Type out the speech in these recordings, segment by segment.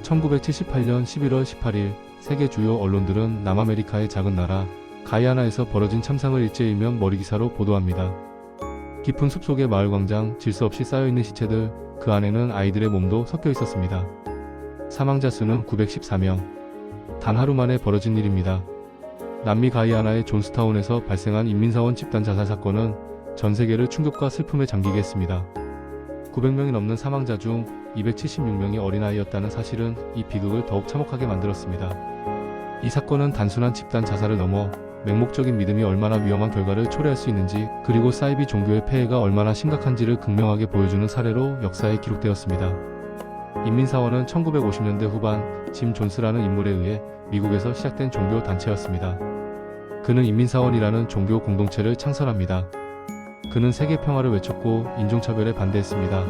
1978년 11월 18일 세계 주요 언론들은 남아메리카의 작은 나라 가이아나에서 벌어진 참상을 일제일면 머리기사로 보도합니다. 깊은 숲속의 마을 광장, 질서 없이 쌓여있는 시체들, 그 안에는 아이들의 몸도 섞여 있었습니다. 사망자 수는 914명. 단 하루 만에 벌어진 일입니다. 남미 가이아나의 존스타운에서 발생한 인민사원 집단 자살 사건은 전 세계를 충격과 슬픔에 잠기게 했습니다. 900명이 넘는 사망자 중 276명이 어린아이였다는 사실은 이 비극을 더욱 참혹하게 만들었습니다. 이 사건은 단순한 집단 자살을 넘어 맹목적인 믿음이 얼마나 위험한 결과를 초래할 수 있는지, 그리고 사이비 종교의 폐해가 얼마나 심각한지를 극명하게 보여주는 사례로 역사에 기록되었습니다. 인민사원은 1950년대 후반 짐 존스라는 인물에 의해 미국에서 시작된 종교 단체였습니다. 그는 인민사원이라는 종교 공동체를 창설합니다. 그는 세계 평화를 외쳤고 인종차별에 반대했습니다.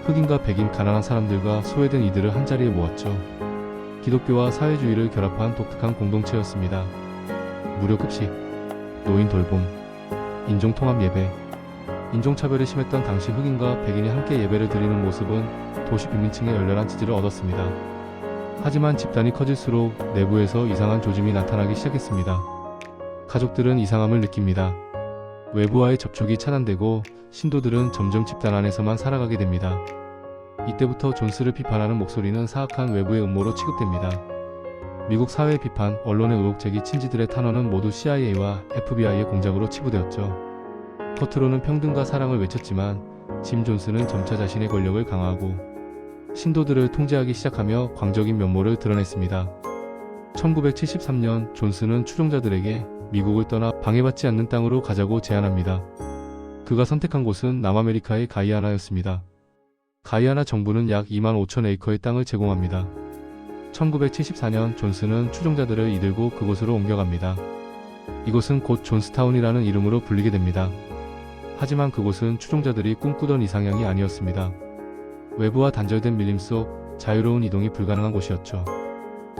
흑인과 백인, 가난한 사람들과 소외된 이들을 한자리에 모았죠. 기독교와 사회주의를 결합한 독특한 공동체였습니다. 무료 급식, 노인 돌봄, 인종통합 예배. 인종차별이 심했던 당시 흑인과 백인이 함께 예배를 드리는 모습은 도시 빈민층의 열렬한 지지를 얻었습니다. 하지만 집단이 커질수록 내부에서 이상한 조짐이 나타나기 시작했습니다. 가족들은 이상함을 느낍니다. 외부와의 접촉이 차단되고 신도들은 점점 집단 안에서만 살아가게 됩니다. 이때부터 존스를 비판하는 목소리는 사악한 외부의 음모로 취급됩니다. 미국 사회의 비판, 언론의 의혹 제기, 친지들의 탄원은 모두 CIA와 FBI의 공작으로 치부되었죠. 겉으로는 평등과 사랑을 외쳤지만 짐 존스는 점차 자신의 권력을 강화하고 신도들을 통제하기 시작하며 광적인 면모를 드러냈습니다. 1973년 존스는 추종자들에게 미국을 떠나 방해받지 않는 땅으로 가자고 제안합니다. 그가 선택한 곳은 남아메리카의 가이아나였습니다. 가이아나 정부는 약 25,000에이커의 땅을 제공합니다. 1974년 존스는 추종자들을 이들고 그곳으로 옮겨갑니다. 이곳은 곧 존스타운이라는 이름으로 불리게 됩니다. 하지만 그곳은 추종자들이 꿈꾸던 이상향이 아니었습니다. 외부와 단절된 밀림 속 자유로운 이동이 불가능한 곳이었죠.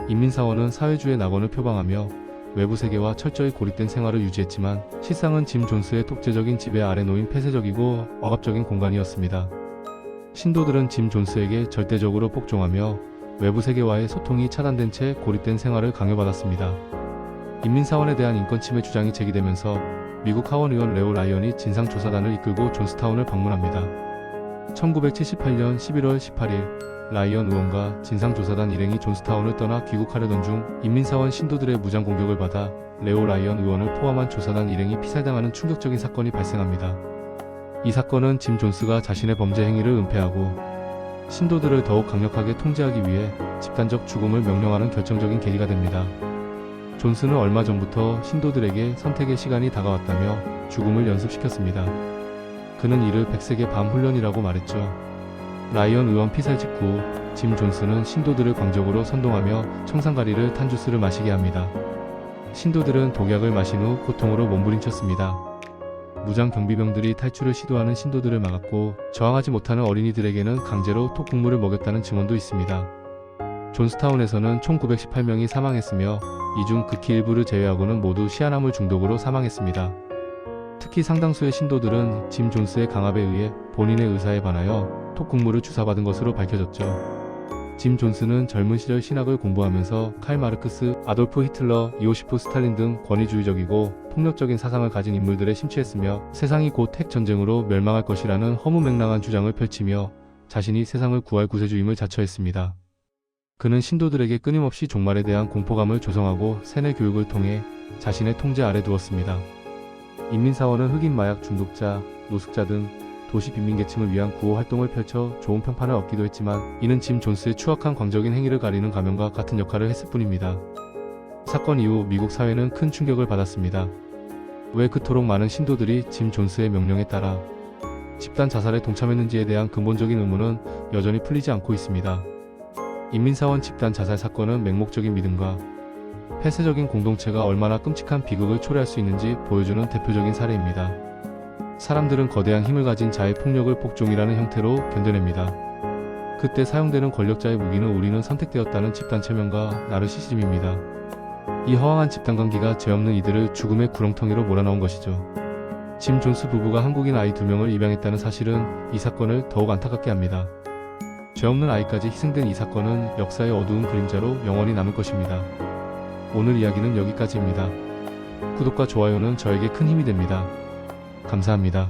인민사원은 사회주의 낙원을 표방하며 외부 세계와 철저히 고립된 생활을 유지했지만 실상은 짐 존스의 독재적인 지배 아래 놓인 폐쇄적이고 억압적인 공간이었습니다. 신도들은 짐 존스에게 절대적으로 복종하며 외부 세계와의 소통이 차단된 채 고립된 생활을 강요받았습니다. 인민사원에 대한 인권침해 주장이 제기되면서 미국 하원의원 레오 라이언이 진상조사단을 이끌고 존스타운을 방문합니다. 1978년 11월 18일 라이언 의원과 진상조사단 일행이 존스타운을 떠나 귀국하려던 중 인민사원 신도들의 무장 공격을 받아 레오 라이언 의원을 포함한 조사단 일행이 피살당하는 충격적인 사건이 발생합니다. 이 사건은 짐 존스가 자신의 범죄 행위를 은폐하고 신도들을 더욱 강력하게 통제하기 위해 집단적 죽음을 명령하는 결정적인 계기가 됩니다. 존스는 얼마 전부터 신도들에게 선택의 시간이 다가왔다며 죽음을 연습시켰습니다. 그는 이를 100세기 밤 훈련이라고 말했죠. 라이언 의원 피살 직후 짐 존스는 신도들을 광적으로 선동하며 청산가리를 탄 주스를 마시게 합니다. 신도들은 독약을 마신 후 고통으로 몸부림쳤습니다. 무장 경비병들이 탈출을 시도하는 신도들을 막았고 저항하지 못하는 어린이들에게는 강제로 톡 국물을 먹였다는 증언도 있습니다. 존스타운에서는 총 918명이 사망했으며 이 중 극히 일부를 제외하고는 모두 시아나물 중독으로 사망했습니다. 특히 상당수의 신도들은 짐 존스의 강압에 의해 본인의 의사에 반하여 톡 국물을 주사받은 것으로 밝혀졌죠. 짐 존스는 젊은 시절 신학을 공부하면서 칼 마르크스, 아돌프 히틀러, 이오시프 스탈린 등 권위주의적이고 폭력적인 사상을 가진 인물들에 심취했으며 세상이 곧 핵전쟁으로 멸망할 것이라는 허무맹랑한 주장을 펼치며 자신이 세상을 구할 구세주임을 자처했습니다. 그는 신도들에게 끊임없이 종말에 대한 공포감을 조성하고 세뇌 교육을 통해 자신의 통제 아래 두었습니다. 인민사원은 흑인 마약 중독자, 노숙자 등 도시 빈민계층을 위한 구호 활동을 펼쳐 좋은 평판을 얻기도 했지만 이는 짐 존스의 추악한 광적인 행위를 가리는 가면과 같은 역할을 했을 뿐입니다. 사건 이후 미국 사회는 큰 충격을 받았습니다. 왜 그토록 많은 신도들이 짐 존스의 명령에 따라 집단 자살에 동참했는지에 대한 근본적인 의문은 여전히 풀리지 않고 있습니다. 인민사원 집단 자살 사건은 맹목적인 믿음과 폐쇄적인 공동체가 얼마나 끔찍한 비극을 초래할 수 있는지 보여주는 대표적인 사례입니다. 사람들은 거대한 힘을 가진 자의 폭력을 복종이라는 형태로 견뎌냅니다. 그때 사용되는 권력자의 무기는 우리는 선택되었다는 집단 체면과 나르시시즘입니다. 이 허황한 집단 관계가 죄 없는 이들을 죽음의 구렁텅이로 몰아넣은 것이죠. 짐 존스 부부가 한국인 아이 2명을 입양했다는 사실은 이 사건을 더욱 안타깝게 합니다. 죄 없는 아이까지 희생된 이 사건은 역사의 어두운 그림자로 영원히 남을 것입니다. 오늘 이야기는 여기까지입니다. 구독과 좋아요는 저에게 큰 힘이 됩니다. 감사합니다.